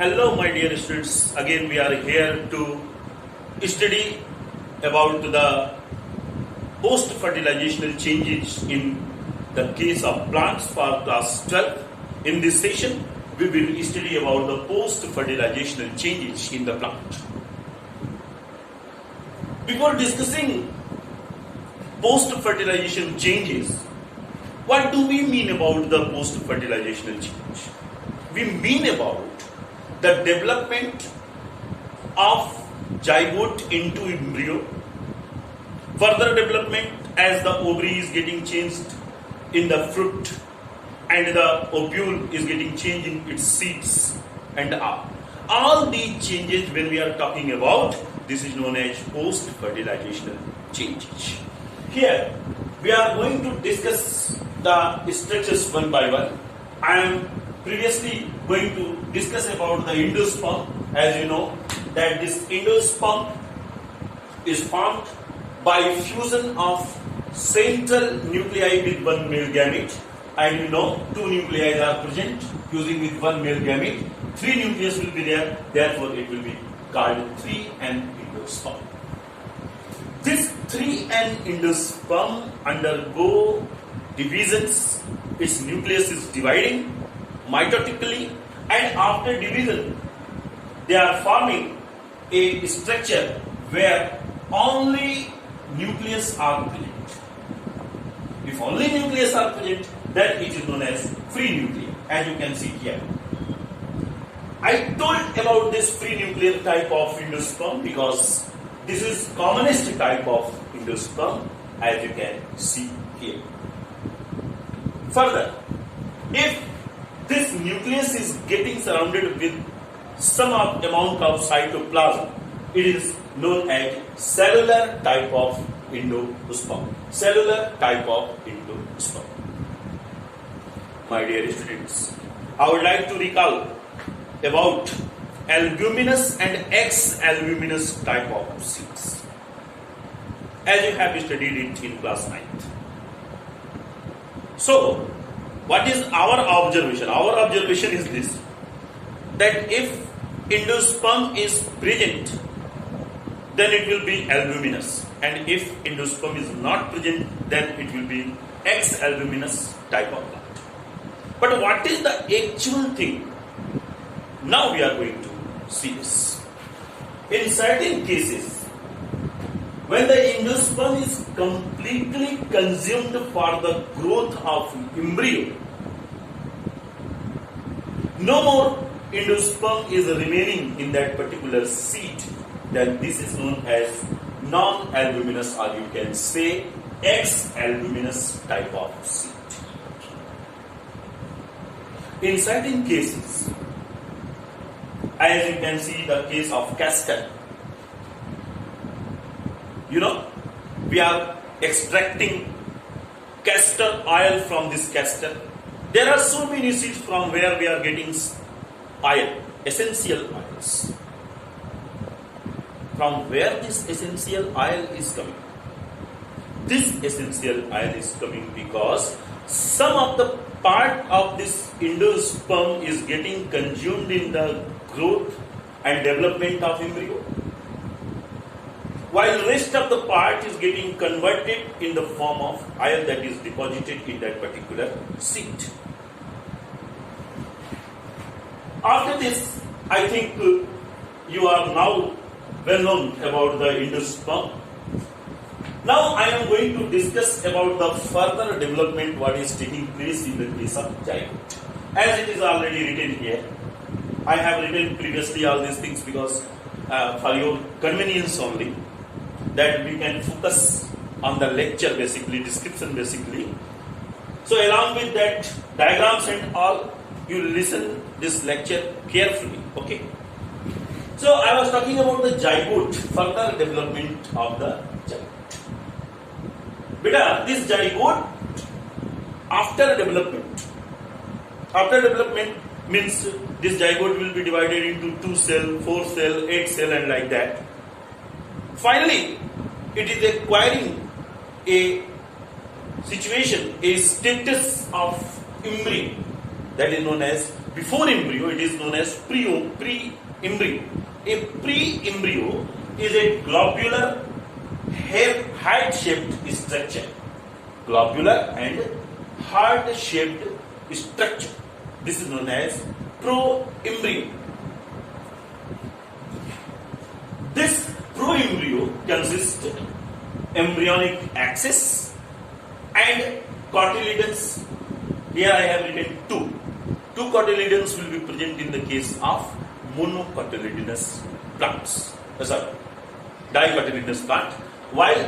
Hello, my dear students. Again, we are here to study about the post-fertilizational changes in the case of plants for class 12. In this session, we will study about the post-fertilizational changes in the plant. Before discussing post-fertilization changes, what do we mean about the post-fertilizational change? We mean about the development of zygote into embryo, further development as the ovary is getting changed in the fruit and the ovule is getting changed in its seeds and all these changes when we are talking about, this is known as post-fertilizational changes. Here we are going to discuss the structures one by one. I am previously going to discuss about the endosperm. As you know that this endosperm is formed by fusion of central nuclei with one male gamete, and you know two nuclei are present fusing with one male gamete. Three nucleus will be there, therefore it will be called 3N endosperm. This 3N endosperm undergo divisions. Its nucleus is dividing mitotically, and after division they are forming a structure where only nucleus are present. If only nucleus are present, then it is known as free nucleus, as you can see here. I told about this free nuclear type of endosperm because this is commonest type of endosperm, as you can see here. Further, if this nucleus is getting surrounded with some amount of cytoplasm, it is known as cellular type of endosperm. Cellular type of endosperm. My dear students, I would like to recall about albuminous and ex-albuminous type of seeds, as you have studied it in class 9th. So, what is our observation? Our observation is this, that if endosperm is present, then it will be albuminous, and if endosperm is not present, then it will be ex-albuminous type of plant. But what is the actual thing? Now we are going to see this. In certain cases, when the endosperm is completely consumed for the growth of embryo, no more endosperm is remaining in that particular seed, then this is known as non-albuminous, or you can say ex-albuminous type of seed. In certain cases, as you can see the case of castor, you know, we are extracting castor oil from this castor. There are so many seeds from where we are getting oil, essential oils. From where this essential oil is coming? This essential oil is coming because some of the part of this endosperm is getting consumed in the growth and development of embryo, while rest of the part is getting converted in the form of oil that is deposited in that particular seed. After this, I think you are now well known about the endosperm. Now I am going to discuss about the further development what is taking place in the case of zygote. As it is already written here, I have written previously all these things because for your convenience only, that we can focus on the lecture basically, description basically. So along with that diagrams and all, you listen this lecture carefully, okay? So I was talking about the zygote, further development of the zygote. Beta, this zygote after development means this zygote will be divided into 2 cell, 4 cell, 8 cell and like that. Finally, it is acquiring a situation, a status of embryo, that is known as before embryo, it is known as pre-embryo. A pre-embryo is a globular heart-shaped structure. Globular and heart-shaped structure. This is known as pro-embryo. This pro-embryo consists embryonic axis and cotyledons. Here I have written two. Two cotyledons will be present in the case of monocotyledonous plants. Dicotyledonous plant, while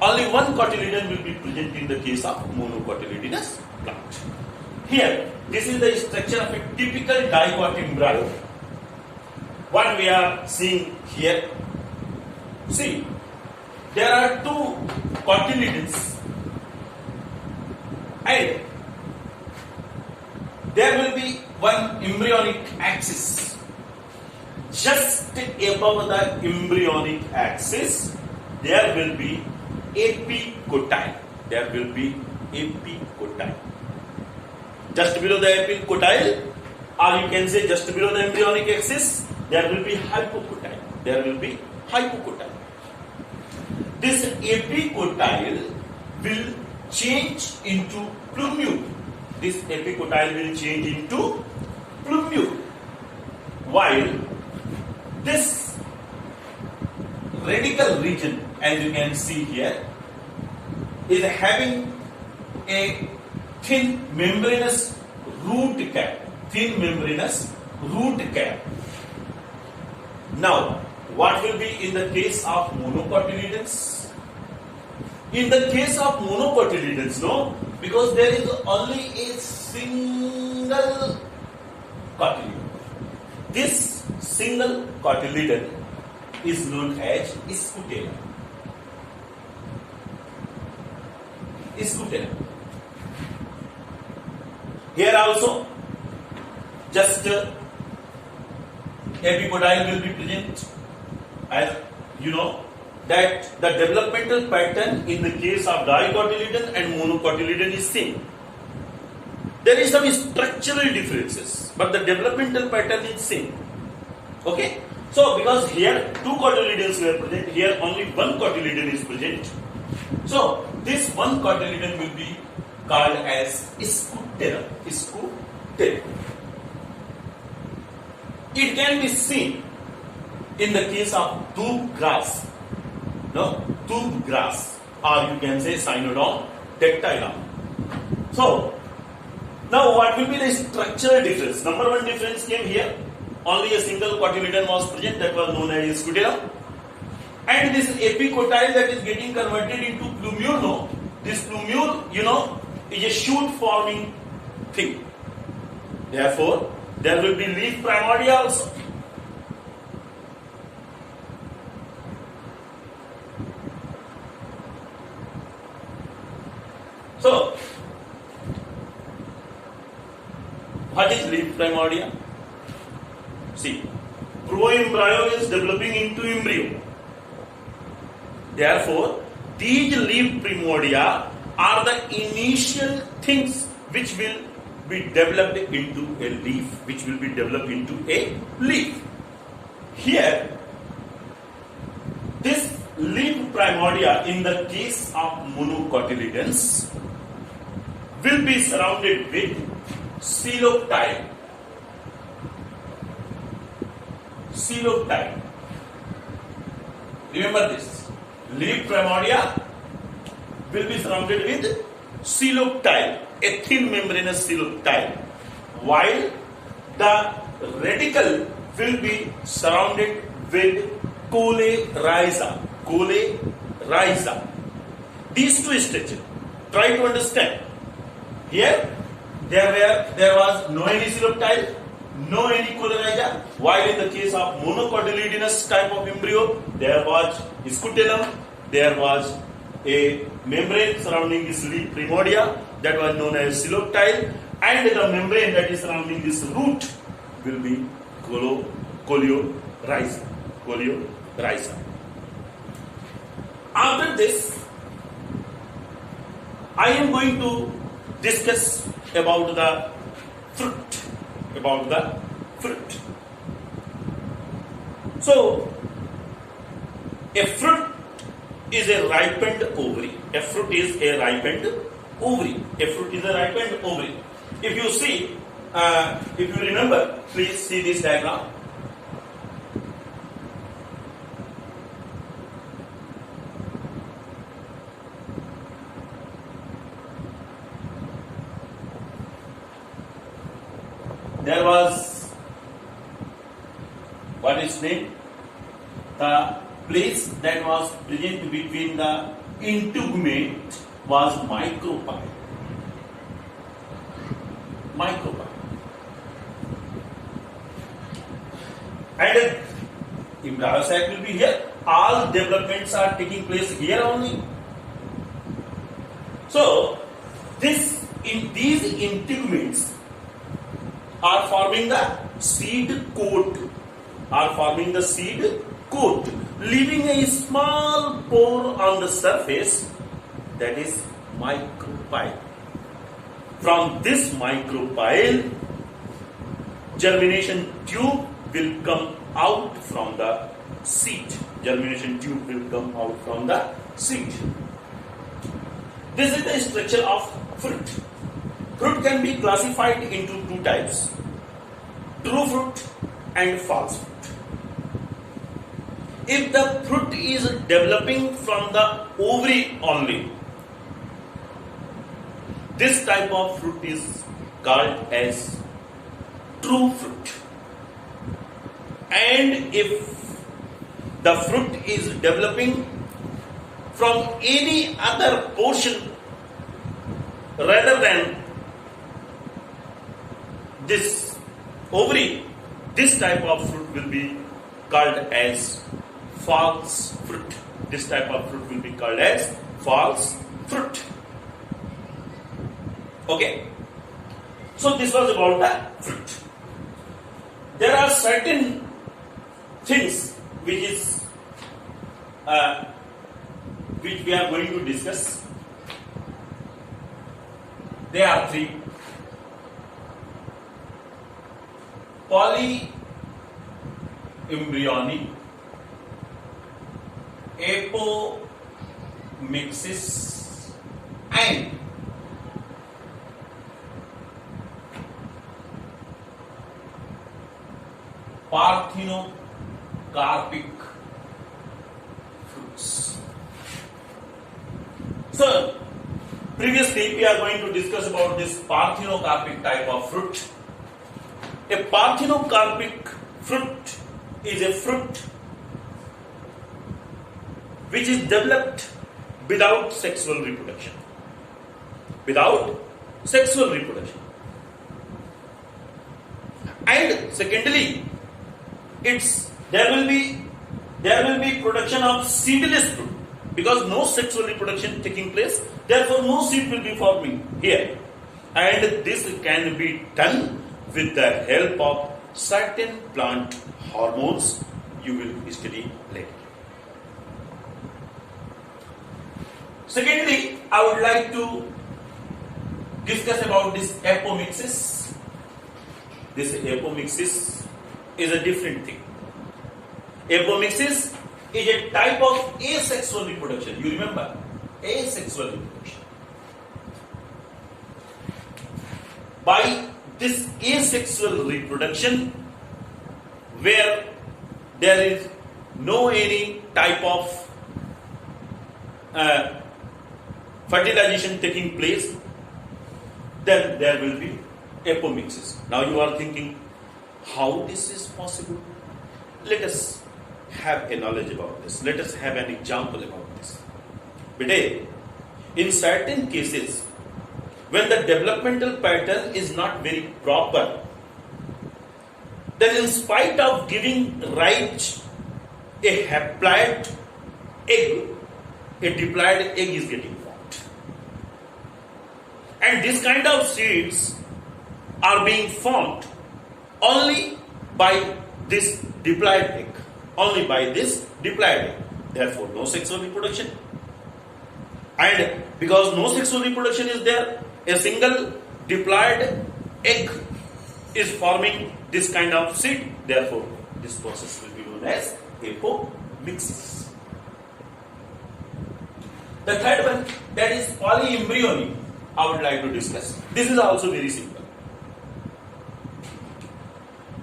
only one cotyledon will be present in the case of monocotyledonous plant. Here, this is the structure of a typical dicot embryo. What we are seeing here, see, there are two cotyledons and there will be one embryonic axis. Just above the embryonic axis, there will be epicotyle. There will be epicotyle. Just below the epicotyle, or you can say just below the embryonic axis, there will be hypocotyle. There will be hypocotyle. This epicotyle will change into plumule. This epicotyle will change into plumule. While this radical region, as you can see here, is having a thin membranous root cap. Thin membranous root cap. Now, what will be in the case of monocotyledons? In the case of monocotyledons, no, because there is only a single cotyledon. This single cotyledon is known as scutellum. Scutellum. Here also, just epicotyle will be present. As you know, that the developmental pattern in the case of dicotyledon and monocotyledon is same. There is some structural differences, but the developmental pattern is same. Okay? So, because here two cotyledons were present, here only one cotyledon is present. So, this one cotyledon will be called as scutellum. Scutellum. It can be seen in the case of tube grass. No, tube grass, or you can say Cynodon dactylum. So, now what will be the structural difference? Number one difference came here. Only a single cotyledon was present, that was known as scutellum. And this epicotyle that is getting converted into plumule, no, this plumule, is a shoot forming thing. Therefore, there will be leaf primordia also. So, what is leaf primordia? See, pro-embryo is developing into embryo. Therefore, these leaf primordia are the initial things which will be developed into a leaf, which will be developed into a leaf. Here, this leaf primordia in the case of monocotyledons will be surrounded with coleoptile. Coleoptile. Remember this. Leaf primordia will be surrounded with coleoptile, a thin membranous coleoptile, while the radicle will be surrounded with coleorrhiza. Coleorrhiza. These two structures. Try to understand. Here, there was no any coleoptile, no any coleorrhiza, while in the case of monocotyledonous type of embryo, there was scutellum, there was a membrane surrounding this leaf primordia that was known as coleoptile, and the membrane that is surrounding this root will be coleorrhiza. Coleorrhiza. After this, I am going to discuss about the fruit. about the fruit. So, a fruit is a ripened ovary. A fruit is a ripened ovary. A fruit is a ripened ovary. If you see, if you remember, please see this diagram. There was, what is name? The place that was present between the integument was micropyle. Micropyle. And if the site will be here, all developments are taking place here only. So, these integuments are forming the seed coat, leaving a small pore on the surface, that is micropyle. From this micropyle, germination tube will come out from the seed. Germination tube will come out from the seed. This is the structure of fruit. Fruit can be classified into two types: true fruit and false fruit. If the fruit is developing from the ovary only, this type of fruit is called as true fruit. And if the fruit is developing from any other portion rather than this ovary, this type of fruit will be called as false fruit. This type of fruit will be called as false fruit. Okay. So this was about the fruit. There are certain things which we are going to discuss. There are three: polyembryonic, apomixis, and parthenocarpic fruits. So, previously we are going to discuss about this parthenocarpic type of fruit. A parthenocarpic fruit is a fruit which is developed without sexual reproduction. Without sexual reproduction. And secondly, there will be production of seedless fruit, because no sexual reproduction taking place, therefore no seed will be forming here. And this can be done with the help of certain plant hormones you will study later. Secondly, I would like to discuss about this apomixis. This apomixis is a different thing. Apomixis is a type of asexual reproduction. You remember? Asexual reproduction. By this asexual reproduction, where there is no any type of fertilization taking place, then there will be apomixis. Now you are thinking, how this is possible? Let us have a knowledge about this. Let us have an example about this. Today, in certain cases, when the developmental pattern is not very proper, then in spite of giving rise a haploid egg, a diploid egg is getting formed. And this kind of seeds are being formed only by this diploid egg. Only by this diploid egg. Therefore, no sexual reproduction. And because no sexual reproduction is there, a single diploid egg is forming this kind of seed. Therefore, this process will be known as apomixis. The third one, that is polyembryony, I would like to discuss. This is also very simple.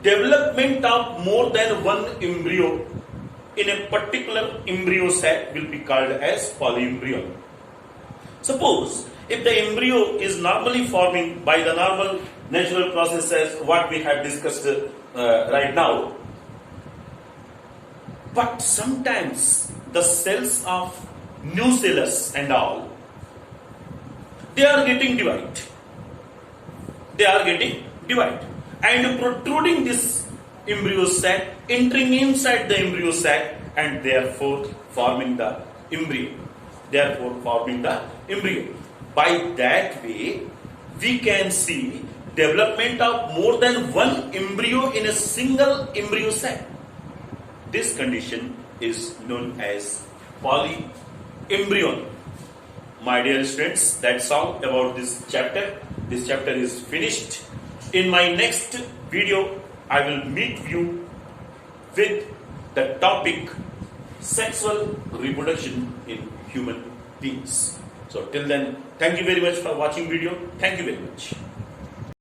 Development of more than one embryo in a particular embryo sac will be called as polyembryony. Suppose if the embryo is normally forming by the normal natural processes what we have discussed right now, but sometimes the cells of nucellus and all, they are getting divided. And protruding this embryo sac, entering inside the embryo sac, and therefore forming the embryo. By that way, we can see development of more than one embryo in a single embryo sac. This condition is known as polyembryony. My dear students, that's all about this chapter. This chapter is finished. In my next video, I will meet you with the topic sexual reproduction in human beings. So till then, thank you very much for watching video. Thank you very much.